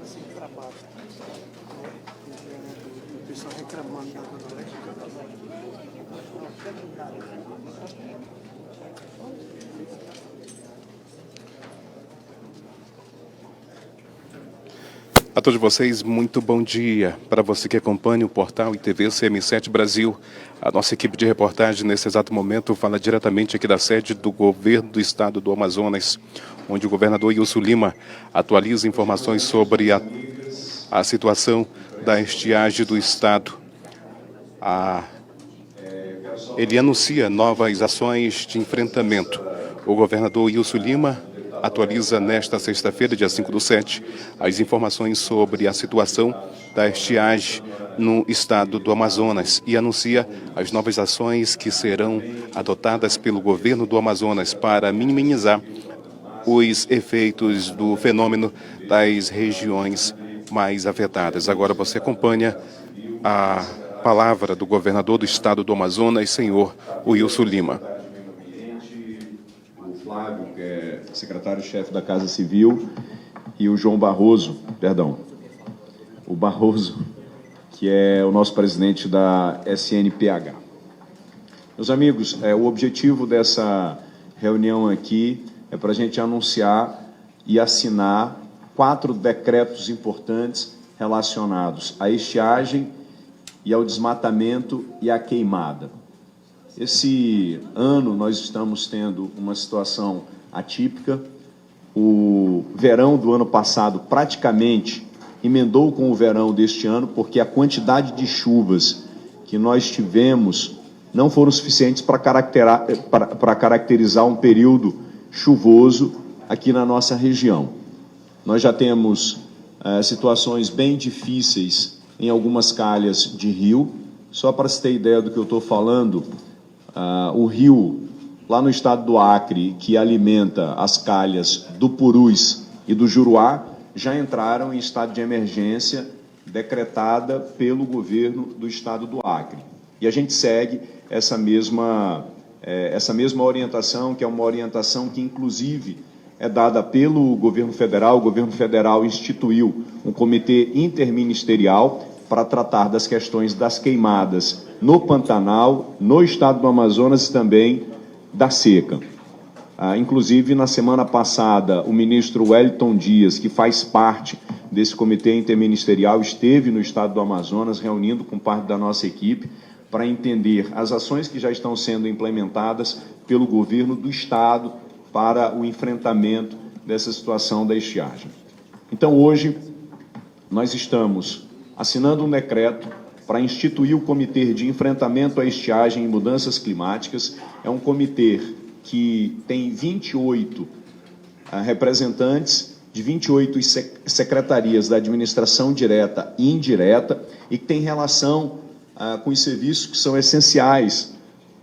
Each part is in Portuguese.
sem trabalho. O pessoal reclamando da A todos vocês, muito bom dia. Para você que acompanha o portal e TV CM7 Brasil, a nossa equipe de reportagem nesse exato momento fala diretamente aqui da sede do governo do estado do Amazonas, onde o governador Wilson Lima atualiza informações sobre a situação da estiagem do estado. Ele anuncia novas ações de enfrentamento. O governador Wilson Lima atualiza nesta sexta-feira, dia 5/7, as informações sobre a situação da estiagem no estado do Amazonas e anuncia as novas ações que serão adotadas pelo governo do Amazonas para minimizar os efeitos do fenômeno das regiões mais afetadas. Agora você acompanha a palavra do governador do estado do Amazonas, senhor Wilson Lima. Flávio, que é secretário-chefe da Casa Civil, e o João Barroso, o Barroso, que é o nosso presidente da SNPH. Meus amigos, o objetivo dessa reunião aqui é para a gente anunciar e assinar 4 decretos importantes relacionados à estiagem e ao desmatamento e à queimada. Esse ano nós estamos tendo uma situação atípica. O verão do ano passado praticamente emendou com o verão deste ano, porque a quantidade de chuvas que nós tivemos não foram suficientes para caracterizar um período chuvoso aqui na nossa região. Nós já temos situações bem difíceis em algumas calhas de rio. Só para se ter ideia do que eu estou falando, o rio, lá no estado do Acre, que alimenta as calhas do Purus e do Juruá, já entraram em estado de emergência decretada pelo governo do estado do Acre. E a gente segue essa mesma orientação, que é uma orientação que, inclusive, é dada pelo governo federal. O governo federal instituiu um comitê interministerial para tratar das questões das queimadas no Pantanal, no estado do Amazonas e também da seca. Inclusive, na semana passada, o ministro Wellington Dias, que faz parte desse comitê interministerial, esteve no estado do Amazonas, reunindo com parte da nossa equipe, para entender as ações que já estão sendo implementadas pelo governo do estado para o enfrentamento dessa situação da estiagem. Então, hoje, nós estamos assinando um decreto para instituir o Comitê de Enfrentamento à Estiagem e Mudanças Climáticas. É um comitê que tem 28 representantes de 28 secretarias da administração direta e indireta e que tem relação com os serviços que são essenciais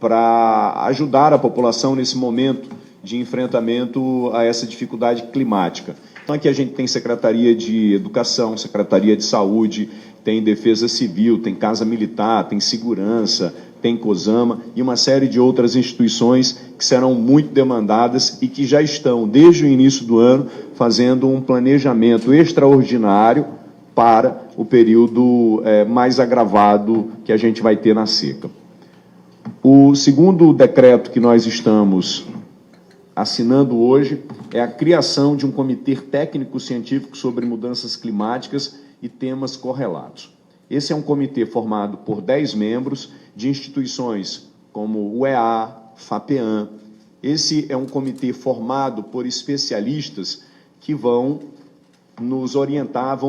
para ajudar a população nesse momento de enfrentamento a essa dificuldade climática. Então, aqui a gente tem Secretaria de Educação, Secretaria de Saúde, tem Defesa Civil, tem Casa Militar, tem Segurança, tem COSAMA e uma série de outras instituições que serão muito demandadas e que já estão, desde o início do ano, fazendo um planejamento extraordinário para o período mais agravado que a gente vai ter na seca. O segundo decreto que nós estamos assinando hoje é a criação de um comitê técnico-científico sobre mudanças climáticas e temas correlatos. Esse é um comitê formado por 10 membros de instituições como o EA, FAPEAM. Esse é um comitê formado por especialistas que vão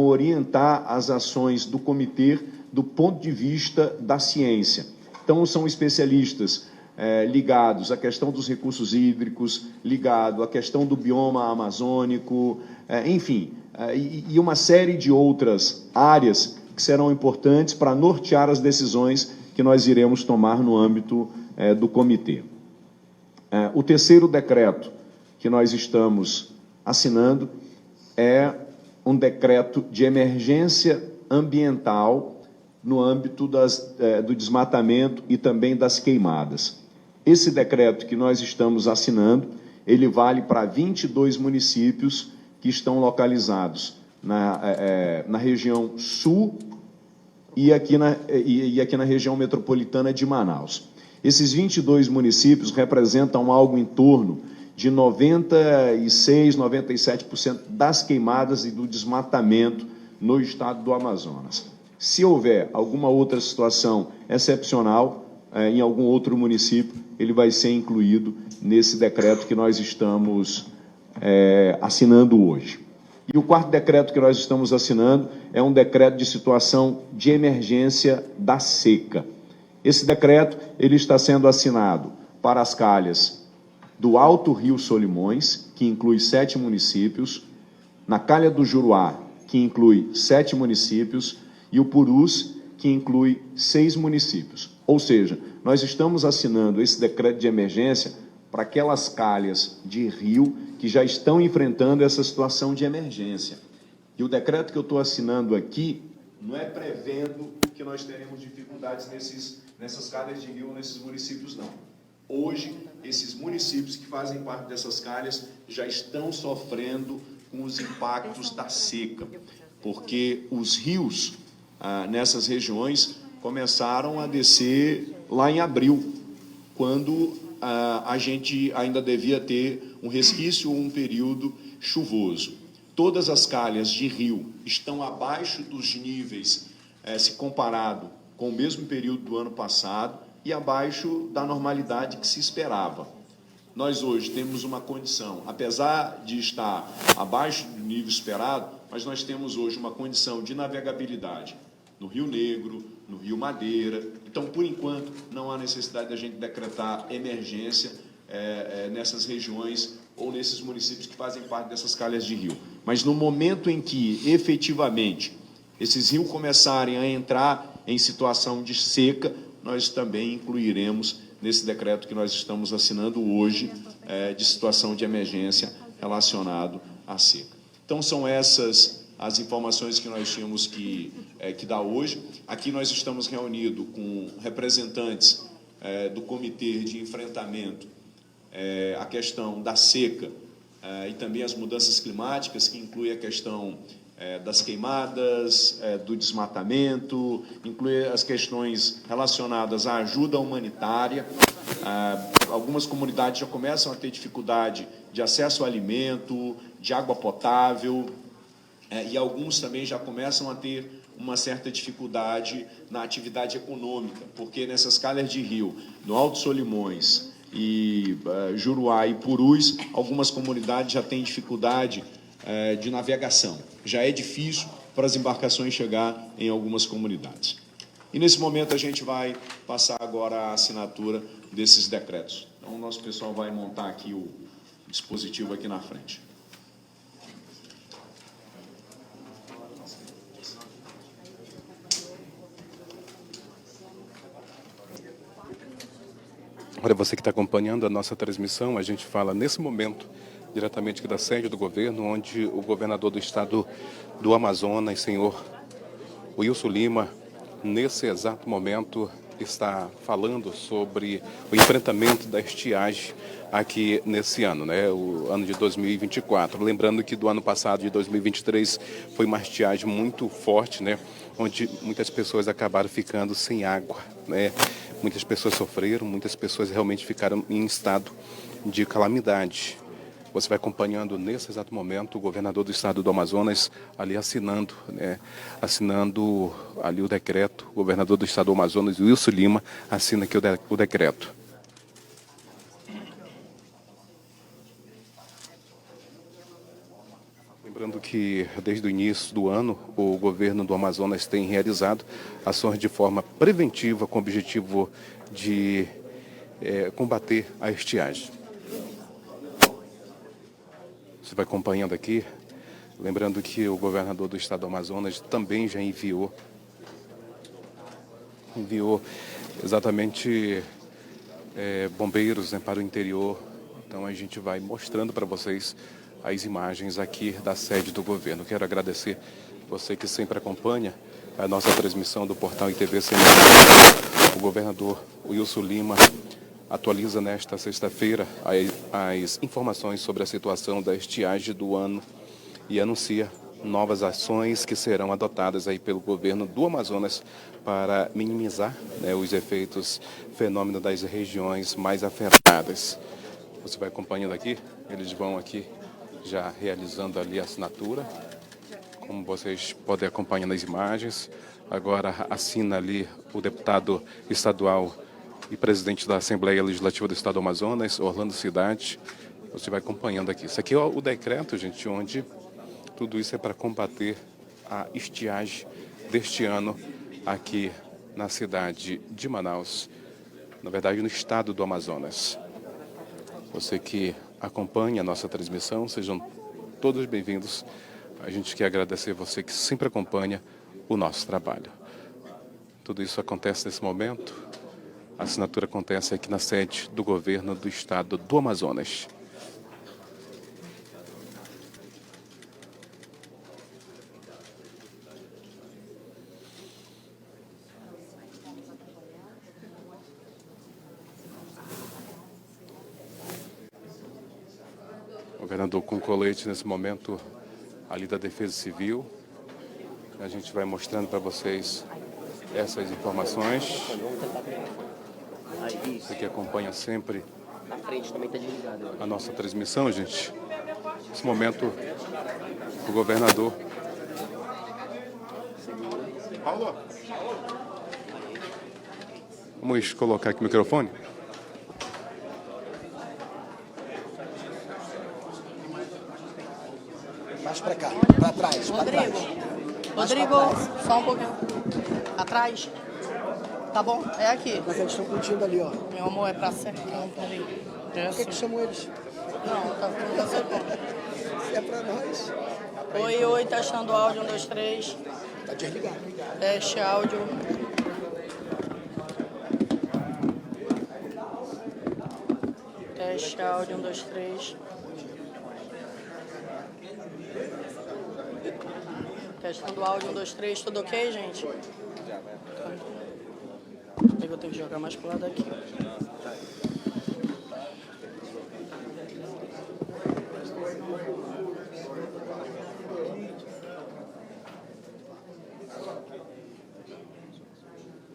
orientar as ações do comitê do ponto de vista da ciência. Então, são especialistas ligados à questão dos recursos hídricos, ligado à questão do bioma amazônico, enfim, e uma série de outras áreas que serão importantes para nortear as decisões que nós iremos tomar no âmbito do comitê. O terceiro decreto que nós estamos assinando é um decreto de emergência ambiental no âmbito do desmatamento e também das queimadas. Esse decreto que nós estamos assinando, ele vale para 22 municípios que estão localizados na região sul e aqui na região metropolitana de Manaus. Esses 22 municípios representam algo em torno de 96%, 97% das queimadas e do desmatamento no estado do Amazonas. Se houver alguma outra situação excepcional em algum outro município, ele vai ser incluído nesse decreto que nós estamos assinando hoje. E o quarto decreto que nós estamos assinando é um decreto de situação de emergência da seca. Esse decreto ele está sendo assinado para as calhas do Alto Rio Solimões, que inclui 7 municípios, na Calha do Juruá, que inclui 7 municípios, e o Purus, que inclui 6 municípios. Ou seja, nós estamos assinando esse decreto de emergência para aquelas calhas de rio que já estão enfrentando essa situação de emergência. E o decreto que eu estou assinando aqui não é prevendo que nós teremos dificuldades nessas calhas de rio, nesses municípios, não. Hoje, esses municípios que fazem parte dessas calhas já estão sofrendo com os impactos da seca, porque os rios nessas regiões começaram a descer lá em abril, quando a gente ainda devia ter um resquício ou um período chuvoso. Todas as calhas de rio estão abaixo dos níveis, se comparado com o mesmo período do ano passado, e abaixo da normalidade que se esperava. Nós hoje temos uma condição, apesar de estar abaixo do nível esperado, mas nós temos hoje uma condição de navegabilidade no Rio Negro, no Rio Madeira. Então, por enquanto, não há necessidade da gente decretar emergência nessas regiões ou nesses municípios que fazem parte dessas calhas de rio. Mas no momento em que, efetivamente, esses rios começarem a entrar em situação de seca, nós também incluiremos nesse decreto que nós estamos assinando hoje, de situação de emergência relacionado à seca. Então, são essas as informações que nós tínhamos que dar hoje. Aqui nós estamos reunidos com representantes do Comitê de Enfrentamento à questão da seca e também as mudanças climáticas, que inclui a questão das queimadas, do desmatamento, inclui as questões relacionadas à ajuda humanitária. Algumas comunidades já começam a ter dificuldade de acesso ao alimento, de água potável, e alguns também já começam a ter uma certa dificuldade na atividade econômica, porque nessas calhas de rio, no Alto Solimões, e Juruá e Purus, algumas comunidades já têm dificuldade de navegação. Já é difícil para as embarcações chegar em algumas comunidades. E nesse momento a gente vai passar agora a assinatura desses decretos. Então o nosso pessoal vai montar aqui o dispositivo aqui na frente. Olha, você que está acompanhando a nossa transmissão, a gente fala nesse momento diretamente aqui da sede do governo, onde o governador do estado do Amazonas, senhor Wilson Lima, nesse exato momento está falando sobre o enfrentamento da estiagem aqui nesse ano, né? O ano de 2024. Lembrando que do ano passado, de 2023, foi uma estiagem muito forte, né? Onde muitas pessoas acabaram ficando sem água, né? Muitas pessoas sofreram, muitas pessoas realmente ficaram em estado de calamidade. Você vai acompanhando nesse exato momento o governador do estado do Amazonas ali assinando, né? Assinando ali o decreto. O governador do estado do Amazonas, Wilson Lima, assina aqui o decreto. Lembrando que desde o início do ano o governo do Amazonas tem realizado ações de forma preventiva com o objetivo de combater a estiagem. Você vai acompanhando aqui, lembrando que o governador do estado do Amazonas também já enviou exatamente bombeiros, né, para o interior. Então a gente vai mostrando para vocês as imagens aqui da sede do governo. Quero agradecer você que sempre acompanha a nossa transmissão do portal ITV Semanal. O governador Wilson Lima atualiza nesta sexta-feira as informações sobre a situação da estiagem do ano e anuncia novas ações que serão adotadas aí pelo governo do Amazonas para minimizar, né, os efeitos fenômeno das regiões mais afetadas. Você vai acompanhando aqui, eles vão aqui já realizando ali a assinatura, como vocês podem acompanhar nas imagens. Agora assina ali o deputado estadual e presidente da Assembleia Legislativa do Estado do Amazonas, Orlando Cidade. Você vai acompanhando aqui. Isso aqui é o decreto, gente, onde tudo isso é para combater a estiagem deste ano aqui na cidade de Manaus, na verdade no estado do Amazonas. Você que acompanha a nossa transmissão, sejam todos bem-vindos. A gente quer agradecer você que sempre acompanha o nosso trabalho. Tudo isso acontece nesse momento. A assinatura acontece aqui na sede do governo do estado do Amazonas. O governador com colete nesse momento ali da Defesa Civil. A gente vai mostrando para vocês essas informações. Você que acompanha sempre a nossa transmissão, gente. Nesse momento, o governador. Paulo, vamos colocar aqui o microfone. Mais pra cá, pra trás, pra trás. Rodrigo, só um pouquinho. Atrás. Tá bom? É aqui. Mas eles estão curtindo ali, ó. Meu amor, é pra ser. Não, peraí. Por que chamam eles? Não, tá tudo pra ser bom. Se é pra nós, Oi, oi, testando áudio, 1, 2, 3. tá desligado. Teste áudio. Teste áudio, 1, 2, 3. Testando áudio, 1, 2, 3. Tudo ok, gente? Eu tenho que jogar mais pro lado aqui.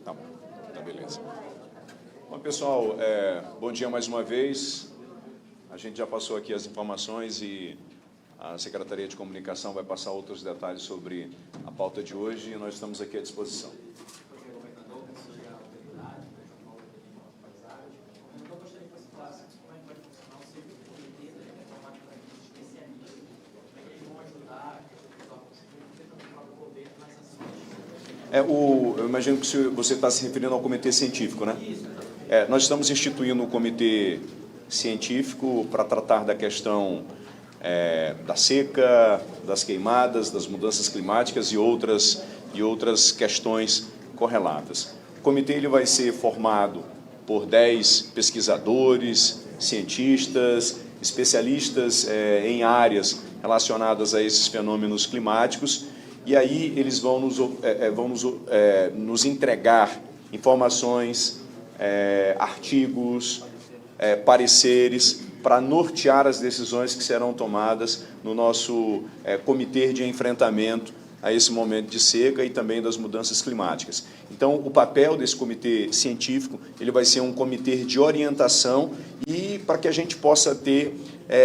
Tá bom, tá beleza. Bom, pessoal, bom dia mais uma vez. A gente já passou aqui as informações e a Secretaria de Comunicação vai passar outros detalhes sobre a pauta de hoje e nós estamos aqui à disposição. Eu imagino que você está se referindo ao comitê científico, né? Nós estamos instituindo um comitê científico para tratar da questão da seca, das queimadas, das mudanças climáticas e outras questões correlatas. O comitê ele vai ser formado por 10 pesquisadores, cientistas, especialistas em áreas relacionadas a esses fenômenos climáticos, e aí eles vão nos entregar informações, artigos, pareceres, para nortear as decisões que serão tomadas no nosso comitê de enfrentamento a esse momento de seca e também das mudanças climáticas. Então, o papel desse comitê científico ele vai ser um comitê de orientação e para que a gente possa ter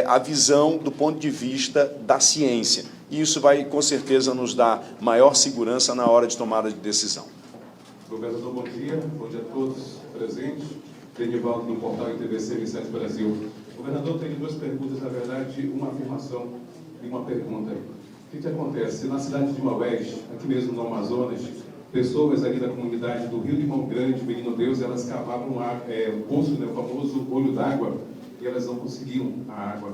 a visão do ponto de vista da ciência. E isso vai, com certeza, nos dar maior segurança na hora de tomada de decisão. Governador, bom dia a todos presentes. Denivaldo, do portal ITVC Vicente Brasil. Governador, tenho duas perguntas, na verdade, uma afirmação e uma pergunta. O que acontece? Na cidade de Maués, aqui mesmo no Amazonas, pessoas ali da comunidade do Rio Limão Grande, Menino Deus, elas cavavam o poço, né, o famoso olho d'água, e elas não conseguiam a água.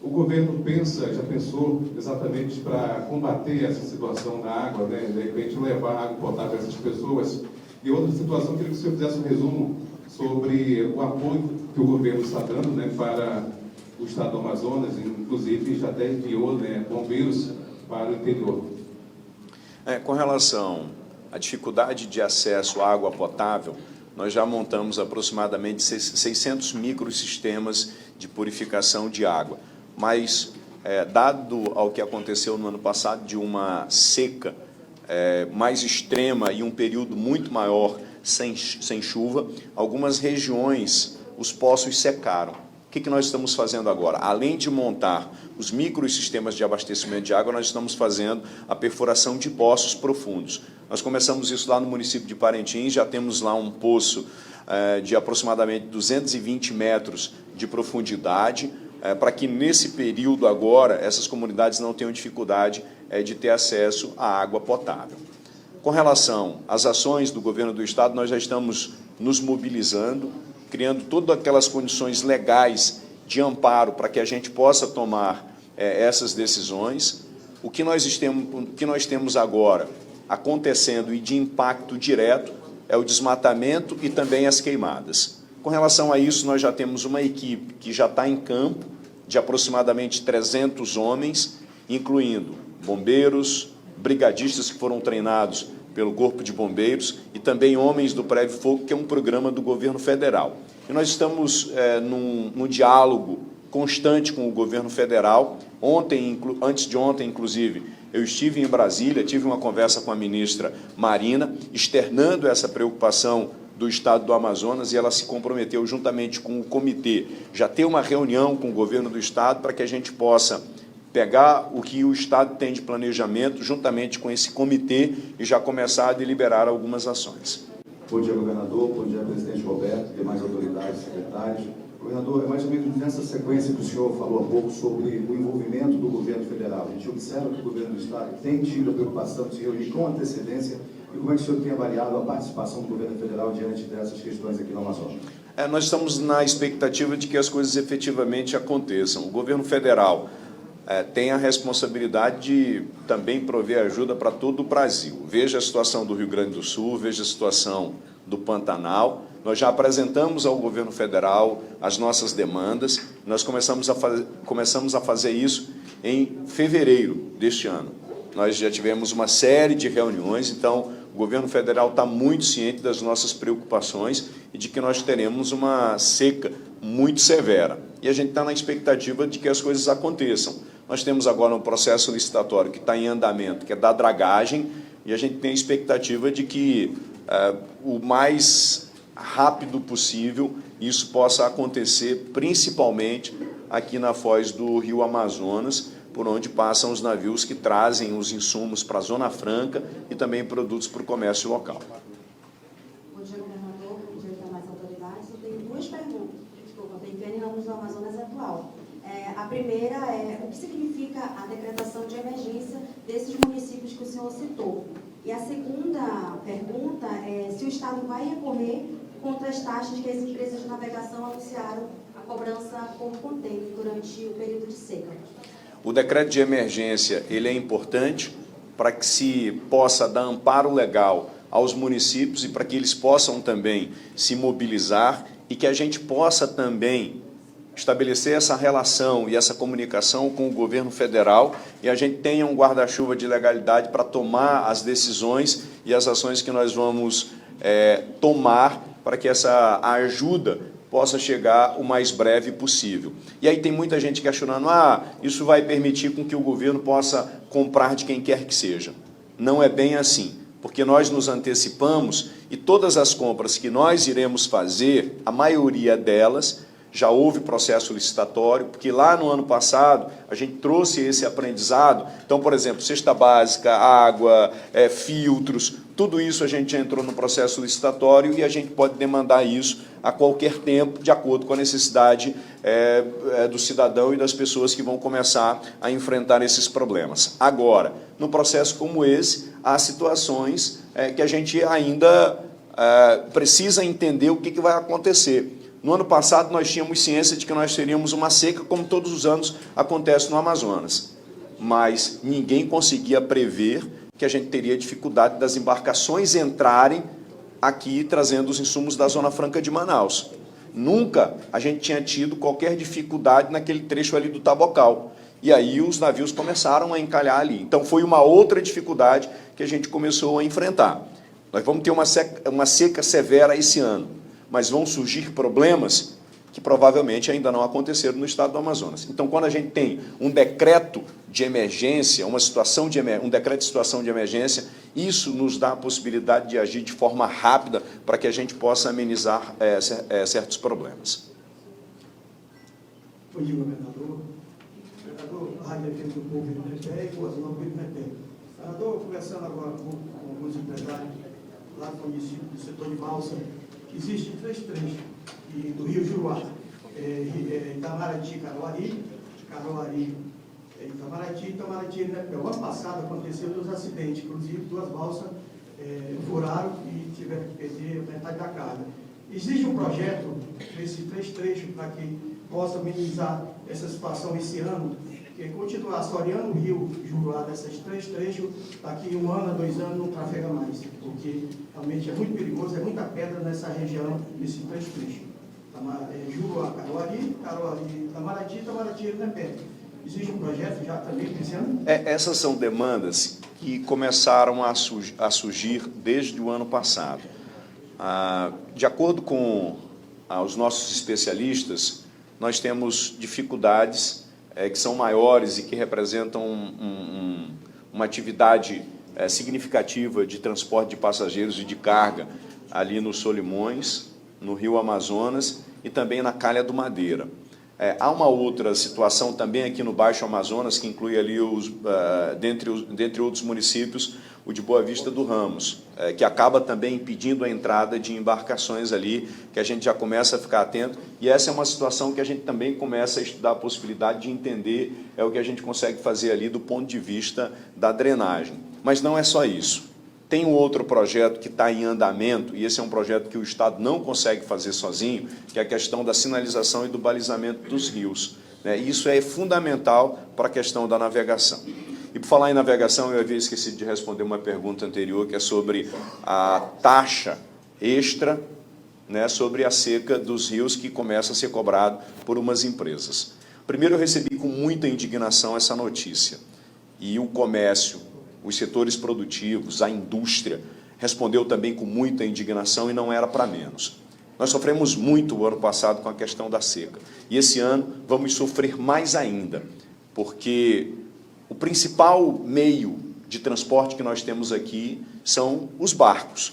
O governo já pensou exatamente para combater essa situação da água, né, de repente levar água potável a essas pessoas. E outra situação, queria que o senhor fizesse um resumo sobre o apoio que o governo está dando, né, para o estado do Amazonas, inclusive já até enviou, né, bombeiros para o interior. Com relação à dificuldade de acesso à água potável, nós já montamos aproximadamente 600 microsistemas de purificação de água. Mas dado ao que aconteceu no ano passado, de uma seca mais extrema e um período muito maior sem chuva, algumas regiões, os poços secaram. O que nós estamos fazendo agora? Além de montar os microsistemas de abastecimento de água, nós estamos fazendo a perfuração de poços profundos. Nós começamos isso lá no município de Parintins, já temos lá um poço de aproximadamente 220 metros de profundidade, para que nesse período agora essas comunidades não tenham dificuldade de ter acesso à água potável. Com relação às ações do governo do Estado, nós já estamos nos mobilizando, criando todas aquelas condições legais de amparo para que a gente possa tomar essas decisões. O que nós temos agora acontecendo e de impacto direto é o desmatamento e também as queimadas. Com relação a isso, nós já temos uma equipe que já está em campo, de aproximadamente 300 homens, incluindo bombeiros, brigadistas que foram treinados pelo Corpo de Bombeiros e também homens do Prévio Fogo, que é um programa do governo federal. E nós estamos num diálogo constante com o governo federal. Antes de ontem, inclusive, eu estive em Brasília, tive uma conversa com a ministra Marina, externando essa preocupação do Estado do Amazonas, e ela se comprometeu, juntamente com o comitê, já ter uma reunião com o governo do Estado para que a gente possa pegar o que o Estado tem de planejamento, juntamente com esse comitê, e já começar a deliberar algumas ações. Bom dia, governador. Bom dia, presidente Roberto, demais autoridades, secretários. Governador, é mais ou menos nessa sequência que o senhor falou há pouco sobre o envolvimento do governo federal. A gente observa que o governo do Estado tem tido a preocupação de se reunir com antecedência. E como é que o senhor tem avaliado a participação do governo federal diante dessas questões aqui no Amazonas? Nós estamos na expectativa de que as coisas efetivamente aconteçam. O governo federal tem a responsabilidade de também prover ajuda para todo o Brasil. Veja a situação do Rio Grande do Sul, veja a situação do Pantanal. Nós já apresentamos ao governo federal as nossas demandas. Nós começamos a fazer isso em fevereiro deste ano. Nós já tivemos uma série de reuniões, então o governo federal está muito ciente das nossas preocupações e de que nós teremos uma seca muito severa. E a gente está na expectativa de que as coisas aconteçam. Nós temos agora um processo licitatório que está em andamento, que é da dragagem, e a gente tem a expectativa de que o mais rápido possível isso possa acontecer, principalmente aqui na foz do Rio Amazonas, por onde passam os navios que trazem os insumos para a Zona Franca e também produtos para o comércio local. Bom dia, governador. Bom dia, demais autoridades. Eu tenho duas perguntas. Desculpa, tem Penny Ramos do Amazonas atual. A primeira é o que significa a decretação de emergência desses municípios que o senhor citou. E a segunda pergunta é se o Estado vai recorrer contra as taxas que as empresas de navegação anunciaram a cobrança por contêiner durante o período de seca. O decreto de emergência ele é importante para que se possa dar amparo legal aos municípios e para que eles possam também se mobilizar e que a gente possa também estabelecer essa relação e essa comunicação com o governo federal e a gente tenha um guarda-chuva de legalidade para tomar as decisões e as ações que nós vamos tomar para que essa ajuda possa chegar o mais breve possível. E aí tem muita gente questionando, isso vai permitir com que o governo possa comprar de quem quer que seja. Não é bem assim, porque nós nos antecipamos e todas as compras que nós iremos fazer, a maioria delas, já houve processo licitatório, porque lá no ano passado a gente trouxe esse aprendizado. Então, por exemplo, cesta básica, água, filtros, tudo isso a gente já entrou no processo licitatório e a gente pode demandar isso a qualquer tempo, de acordo com a necessidade do cidadão e das pessoas que vão começar a enfrentar esses problemas. Agora, num processo como esse, há situações que a gente ainda precisa entender o que vai acontecer. No ano passado, nós tínhamos ciência de que nós teríamos uma seca, como todos os anos acontece no Amazonas. Mas ninguém conseguia prever que a gente teria dificuldade das embarcações entrarem aqui trazendo os insumos da Zona Franca de Manaus. Nunca a gente tinha tido qualquer dificuldade naquele trecho ali do Tabocal. E aí os navios começaram a encalhar ali. Então foi uma outra dificuldade que a gente começou a enfrentar. Nós vamos ter uma seca severa esse ano, mas vão surgir problemas que provavelmente ainda não aconteceram no estado do Amazonas. Então, quando a gente tem um decreto de emergência, um decreto de situação de emergência, isso nos dá a possibilidade de agir de forma rápida para que a gente possa amenizar certos problemas. Bom dia, governador. Governador, a Rádio FM do Povo do IBME e Boas Novas do IBME. Governador, conversando agora com alguns empresários lá do município do setor de balsa, existem 3 trechos do Rio Juruá, Itamarati, Caruarí, Itamarati, Itamaraty-Nepé. O ano passado aconteceu 2 acidentes, inclusive 2 balsas furaram e tiveram que perder metade da carga. Existe um projeto nesses 3 trechos para que possa amenizar essa situação esse ano, que continuar assoreando o Rio Juruá desses 3 trechos, daqui 1 ano a 2 anos não trafega mais, porque realmente é muito perigoso, é muita pedra nessa região, nesses 3 trechos. Juruá, Caruarí, Itamaraty, Itamarati-Nepé. Existe um projeto já também esse ano? Essas são demandas que começaram a surgir desde o ano passado. De acordo com os nossos especialistas, nós temos dificuldades que são maiores e que representam uma atividade significativa de transporte de passageiros e de carga ali nos Solimões, no Rio Amazonas e também na Calha do Madeira. Há uma outra situação também aqui no Baixo Amazonas, que inclui ali, dentre outros municípios, o de Boa Vista do Ramos, que acaba também impedindo a entrada de embarcações ali, que a gente já começa a ficar atento, e essa é uma situação que a gente também começa a estudar a possibilidade de entender o que a gente consegue fazer ali do ponto de vista da drenagem. Mas não é só isso. Tem um outro projeto que está em andamento, e esse é um projeto que o Estado não consegue fazer sozinho, que é a questão da sinalização e do balizamento dos rios. Isso é fundamental para a questão da navegação. E, por falar em navegação, eu havia esquecido de responder uma pergunta anterior, que é sobre a taxa extra, sobre a seca dos rios, que começa a ser cobrado por umas empresas. Primeiro, eu recebi com muita indignação essa notícia, e o comércio, os setores produtivos, a indústria, respondeu também com muita indignação, e não era para menos. Nós sofremos muito o ano passado com a questão da seca, e esse ano vamos sofrer mais ainda, porque o principal meio de transporte que nós temos aqui são os barcos.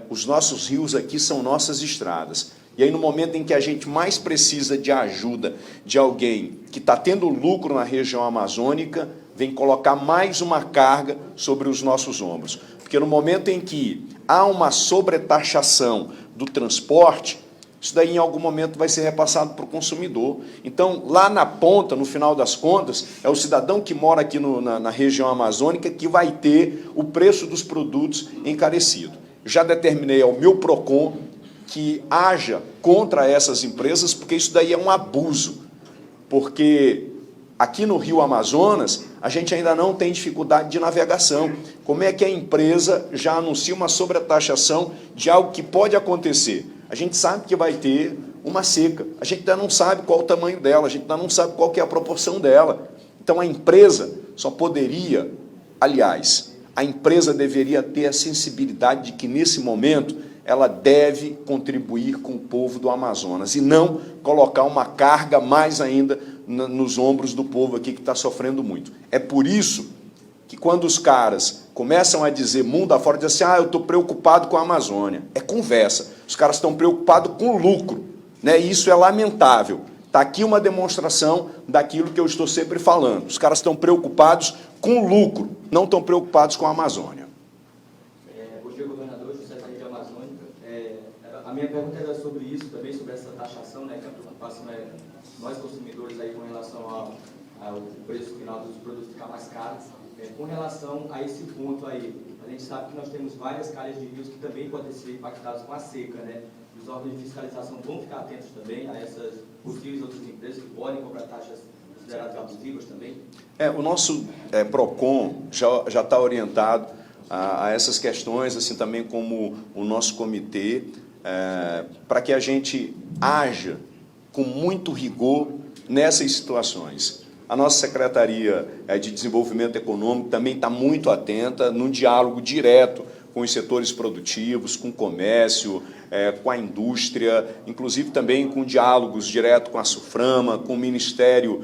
Os nossos rios aqui são nossas estradas. E aí, no momento em que a gente mais precisa de ajuda de alguém que está tendo lucro na região amazônica, vem colocar mais uma carga sobre os nossos ombros. Porque no momento em que há uma sobretaxação do transporte, isso daí em algum momento vai ser repassado para o consumidor. Então, lá na ponta, no final das contas, é o cidadão que mora aqui na região amazônica que vai ter o preço dos produtos encarecido. Já determinei ao meu PROCON que haja contra essas empresas, porque isso daí é um abuso. Porque aqui no Rio Amazonas, a gente ainda não tem dificuldade de navegação. Como é que a empresa já anuncia uma sobretaxação de algo que pode acontecer? A gente sabe que vai ter uma seca, a gente ainda não sabe qual o tamanho dela, a gente ainda não sabe qual que é a proporção dela. Então, a empresa só poderia, aliás, a empresa deveria ter a sensibilidade de que, nesse momento, ela deve contribuir com o povo do Amazonas e não colocar uma carga mais ainda nos ombros do povo aqui que está sofrendo muito. É por isso que, quando os caras começam a dizer mundo afora, dizem assim, eu estou preocupado com a Amazônia. É conversa. Os caras estão preocupados com o lucro, e isso é lamentável. Está aqui uma demonstração daquilo que eu estou sempre falando. Os caras estão preocupados com o lucro, não estão preocupados com a Amazônia. Bom dia, governador, José de Amazônia. A minha pergunta era sobre isso, também sobre essa taxação, que a preocupação é nós consumidores aí com relação ao preço final dos produtos ficar mais caros. Com relação a esse ponto aí, a gente sabe que nós temos várias calhas de rios que também podem ser impactadas com a seca, Os órgãos de fiscalização vão ficar atentos também a essas possíveis outras empresas que podem cobrar taxas consideradas abusivas também? O nosso PROCON já está orientado a essas questões, assim também como o nosso comitê, para que a gente haja com muito rigor nessas situações. A nossa Secretaria de Desenvolvimento Econômico também está muito atenta, num diálogo direto com com os setores produtivos, com o comércio, com a indústria, inclusive também com diálogos direto com a SUFRAMA, com o Ministério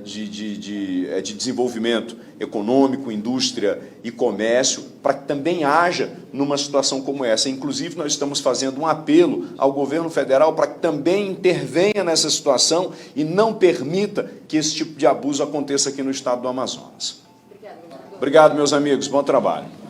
de Desenvolvimento Econômico, Indústria e Comércio, para que também haja numa situação como essa. Inclusive, nós estamos fazendo um apelo ao governo federal para que também intervenha nessa situação e não permita que esse tipo de abuso aconteça aqui no estado do Amazonas. Obrigado, meus amigos. Bom trabalho.